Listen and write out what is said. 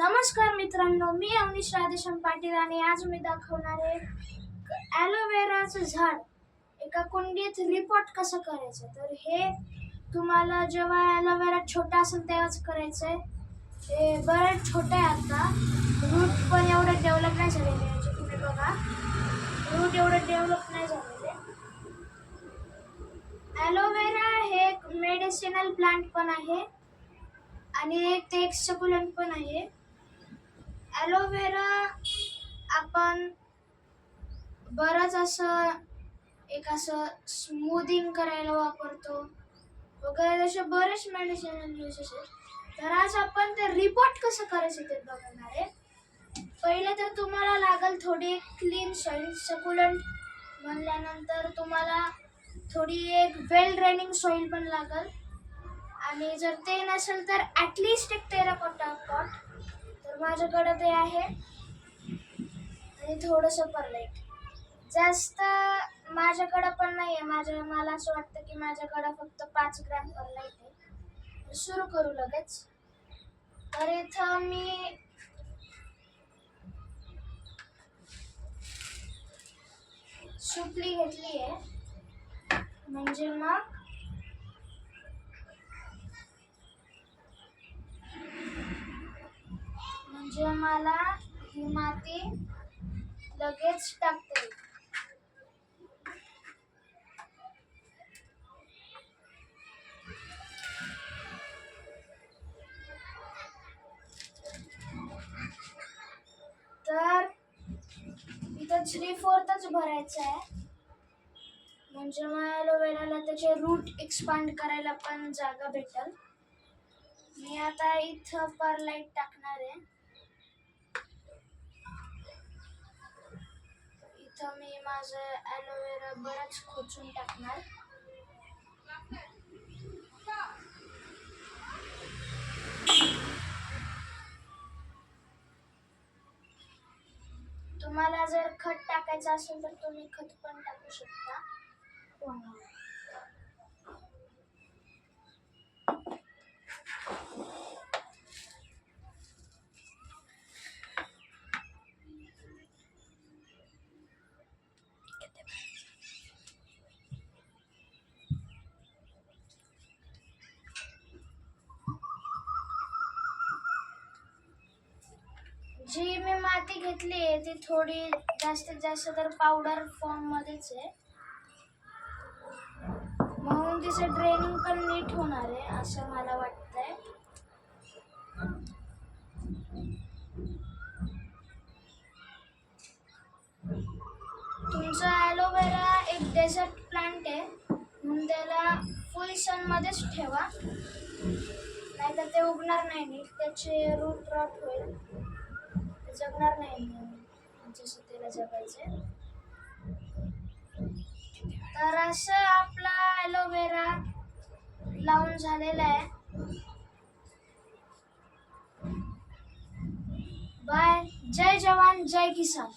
नमस्कार मित्रांनो, मी अवनीश राधेश्याम पाटील आणि आज मी दाखवणार आहे ॲलोवेराचं झाड एका कुंडीत रिपोर्ट कसं करायचं. तर हे तुम्हाला जेव्हा ॲलोवेरा छोटा असेल तेव्हाच करायचं आहे. हे बरेच छोटे आहे आता, रूट पण एवढं डेव्हलप नाही झालेले याचे. तुम्ही बघा, रूट एवढं डेव्हलप नाही झालेले. ॲलोवेरा हे एक मेडिसिनल प्लांट पण आहे आणि एक सकुलंट पण आहे. ॲलोवेरा आपण बरंच असं स्मूथिंग करायला वापरतो वगैरे, असे बरेच मेडिसिनल युजेस आहेत. तर आज आपण ते रिपोर्ट कसं करायचं ते बघणार आहे. पहिले तर तुम्हाला लागेल थोडी क्लीन सॉइल. सकुलंट म्हणल्यानंतर तुम्हाला थोडी एक वेल ड्रेनिंग सॉइल पण लागेल, आणि जर ते नसेल तर ॲटलिस्ट एक टेराकोटा पॉट. तर माझ्याकडं ते आहे, आणि थोडंसं परलाईट. जास्त माझ्याकडं पण नाही आहे. मला असं वाटतं की माझ्याकडं फक्त 5 ग्रॅम परलाईट आहे. सुरू करू लगेच. तर इथं मी सुपली घेतली आहे, म्हणजे मला ही माती लगेच टाकते. तर इथं 3/4च भरायचं आहे, म्हणजे मग ॲलोवेराला त्याचे रूट एक्सपांड करायला पण जागा भेटेल. मी आता इथं परलाईट टाकणार आहे. इथं मी माझं ॲलोवेरा बरंच खोचून टाकणार. तुम्हाला जर खत टाकायचं असेल तर तुम्ही खत पण टाकू शकता. जी मी माती घेतली आहे ती थोडी जास्तीत जास्त तर पावडर फॉर्म मध्येच आहे, म्हणून तिचं ड्रेनिंग पण नीट होणार आहे असं मला वाटतंय. तुमचा ॲलोवेरा एक डेझर्ट प्लांट आहे, म्हणून त्याला फुल सन मध्येच ठेवा, नाहीतर ते उगणार नाही नीट. त्याचे रूट रॉट होईल, ते जगणार नाही जसं त्याला जगायचे. तर असं आपला ॲलोवेरा लावून झालेला आहे. बाय. जय जवान जय किसान.